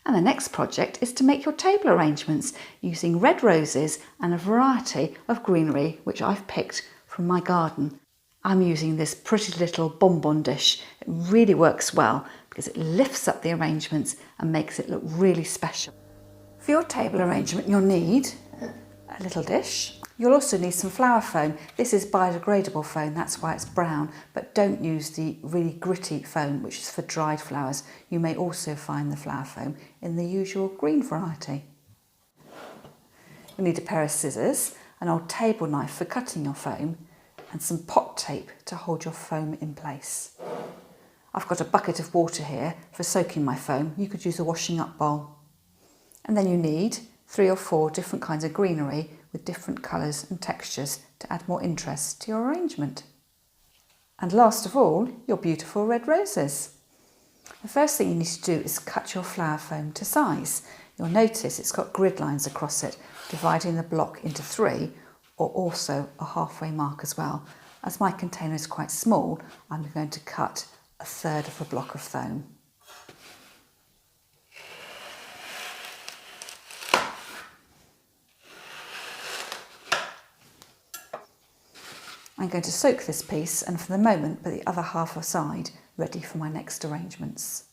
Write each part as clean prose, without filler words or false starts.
And the next project is to make your table arrangements using red roses and a variety of greenery which I've picked from my garden. I'm using this pretty little bonbon dish. It really works well because it lifts up the arrangements and makes it look really special. For your table arrangement you'll need a little dish. You'll also need some flower foam. This is biodegradable foam, that's why it's brown, but don't use the really gritty foam which is for dried flowers. You may also find the flower foam in the usual green variety. You'll need a pair of scissors, an old table knife for cutting your foam, and some pot tape to hold your foam in place. I've got a bucket of water here for soaking my foam. You could use a washing up bowl. And then you need 3 or 4 different kinds of greenery with different colours and textures to add more interest to your arrangement. And last of all, your beautiful red roses. The first thing you need to do is cut your flower foam to size. You'll notice it's got grid lines across it, dividing the block into 3, or also a halfway mark as well. As my container is quite small, I'm going to cut 1/3 of a block of foam. I'm going to soak this piece and for the moment put the other half aside, ready for my next arrangements.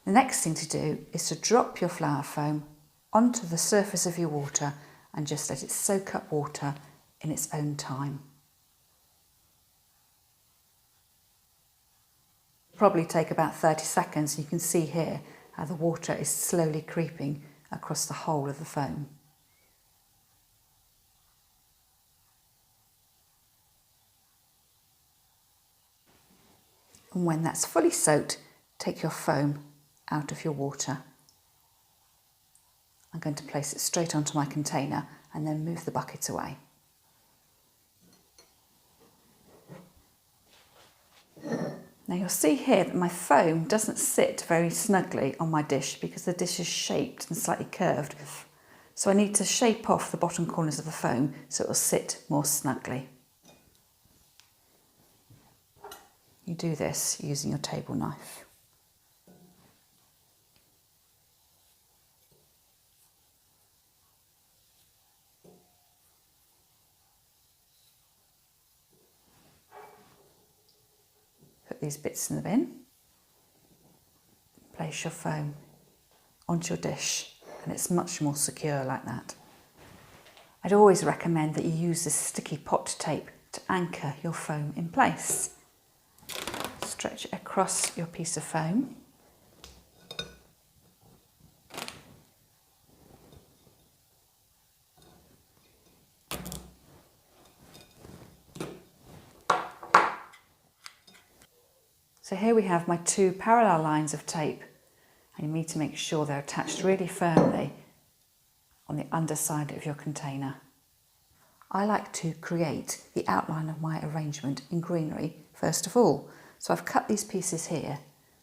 The next thing to do is to drop your flower foam onto the surface of your water and just let it soak up water in its own time. It'll probably take about 30 seconds. You can see here how the water is slowly creeping across the whole of the foam. And when that's fully soaked, take your foam out of your water. I'm going to place it straight onto my container and then move the bucket away. Now you'll see here that my foam doesn't sit very snugly on my dish because the dish is shaped and slightly curved. So I need to shape off the bottom corners of the foam so it will sit more snugly. You do this using your table knife. Put these bits in the bin. Place your foam onto your dish and it's much more secure like that. I'd always recommend that you use this sticky pot tape to anchor your foam in place. Stretch it across your piece of foam. So here we have my 2 parallel lines of tape, and you need to make sure they're attached really firmly on the underside of your container. I like to create the outline of my arrangement in greenery first of all. So I've cut these pieces here,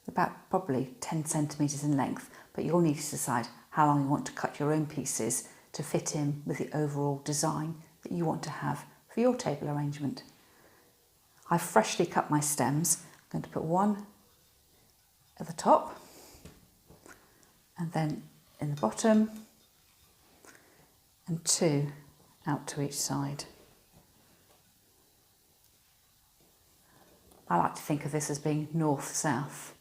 about probably 10 centimetres in length, but you'll need to decide how long you want to cut your own pieces to fit in with the overall design that you want to have for your table arrangement. I've freshly cut my stems. I'm going to put 1 at the top and then in the bottom and 2 out to each side. I like to think of this as being north, south,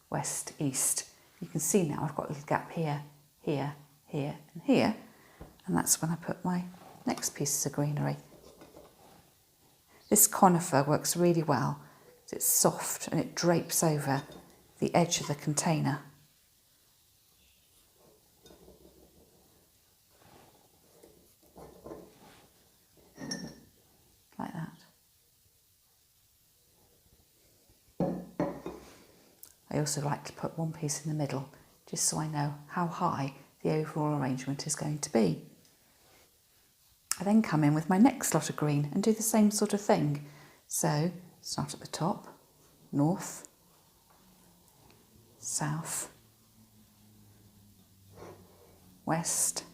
west, east. You can see now I've got a little gap here, here, here and here, and that's when I put my next pieces of greenery. This conifer works really well. It's soft and it drapes over the edge of the container. Like that. I also like to put 1 piece in the middle, just so I know how high the overall arrangement is going to be. I then come in with my next lot of green and do the same sort of thing. So start at the top, north, south, west,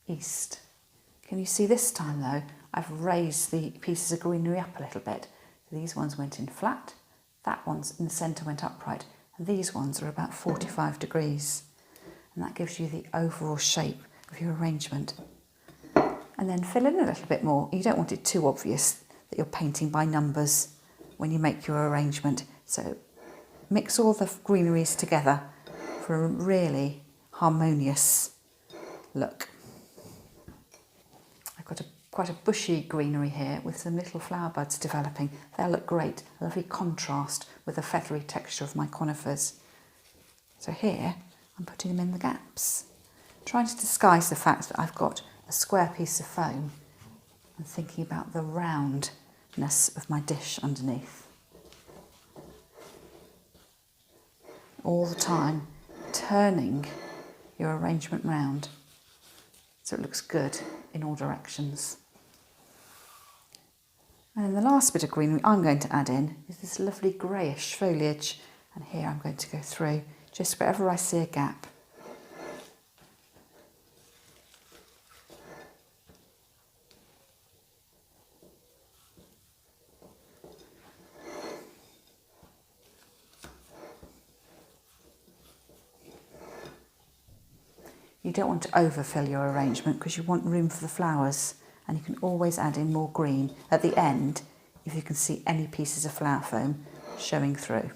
east. Can you see this time though, I've raised the pieces of greenery up a little bit. So these ones went in flat, that one's in the centre went upright, and these ones are about 45 degrees. And that gives you the overall shape of your arrangement. And then fill in a little bit more. You don't want it too obvious that you're painting by numbers when you make your arrangement. So mix all the greeneries together for a really harmonious look. I've got quite a bushy greenery here with some little flower buds developing. They'll look great, a lovely contrast with the feathery texture of my conifers. So here I'm putting them in the gaps, trying to disguise the fact that I've got a square piece of foam and thinking about the roundness of my dish underneath. All the time turning your arrangement round so it looks good in all directions. And then the last bit of greenery I'm going to add in is this lovely greyish foliage, and here I'm going to go through just wherever I see a gap. You don't want to overfill your arrangement because you want room for the flowers, and you can always add in more green at the end if you can see any pieces of flower foam showing through.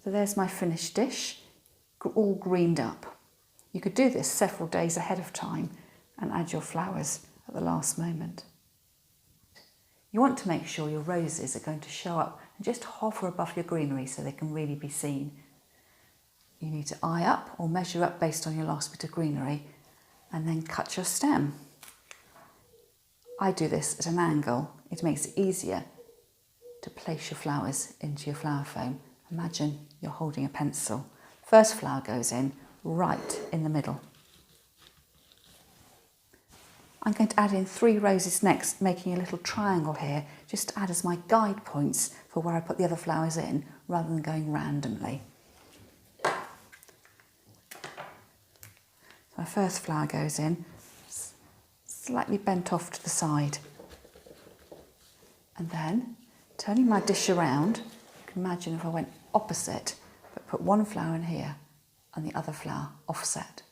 So there's my finished dish, all greened up. You could do this several days ahead of time and add your flowers at the last moment. You want to make sure your roses are going to show up and just hover above your greenery so they can really be seen. You need to eye up or measure up based on your last bit of greenery and then cut your stem. I do this at an angle. It makes it easier to place your flowers into your flower foam. Imagine you're holding a pencil. First flower goes in right in the middle. I'm going to add in 3 roses next, making a little triangle here, just to add as my guide points for where I put the other flowers in, rather than going randomly. My first flower goes in, slightly bent off to the side. And then, turning my dish around, you can imagine if I went opposite, but put one flower in here and the other flower offset.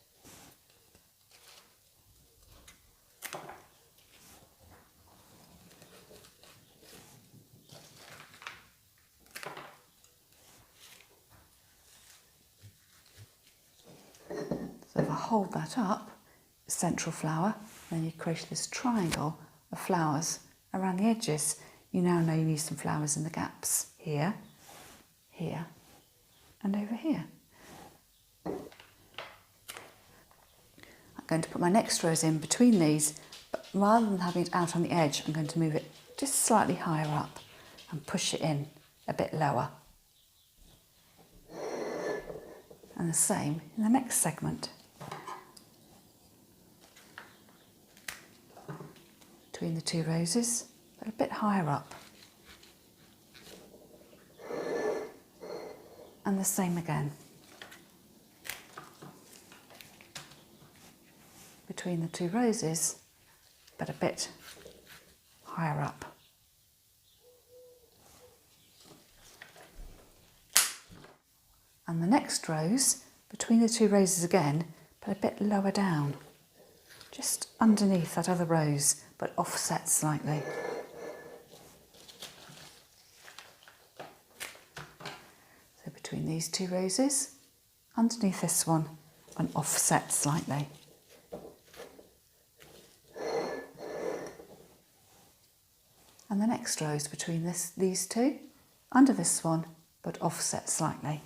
So if I hold that up, central flower, then you create this triangle of flowers around the edges. You now know you need some flowers in the gaps. Here, here, and over here. I'm going to put my next rose in between these, but rather than having it out on the edge, I'm going to move it just slightly higher up and push it in a bit lower. And the same in the next segment. Between the 2 roses, but a bit higher up. And the same again. Between the 2 roses, but a bit higher up. And the next rose, between the 2 roses again, but a bit lower down. Just underneath that other rose, but offset slightly. So between these 2 roses, underneath this one, and offset slightly. And the next rose between these 2, under this one, but offset slightly.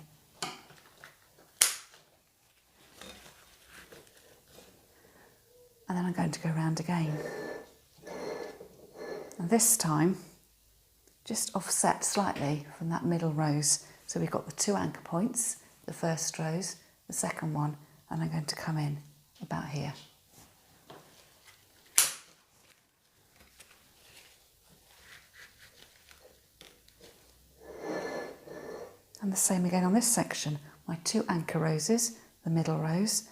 And then I'm going to go round again. And this time, just offset slightly from that middle rose. So we've got the 2 anchor points, the first rose, the second one, and I'm going to come in about here. And the same again on this section. My 2 anchor roses, the middle rose,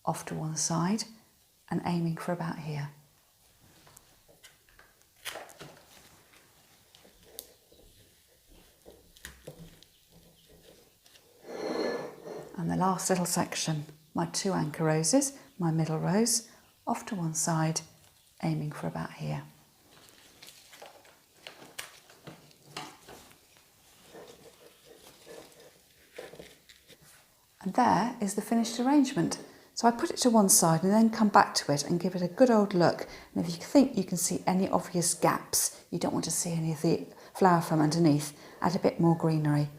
off to one side, and aiming for about here. the last little section, my 2 anchor roses, my middle rows, off to one side, aiming for about here. And there is the finished arrangement. So I put it to one side and then come back to it and give it a good old look. And if you think you can see any obvious gaps, you don't want to see any of the flower from underneath, add a bit more greenery.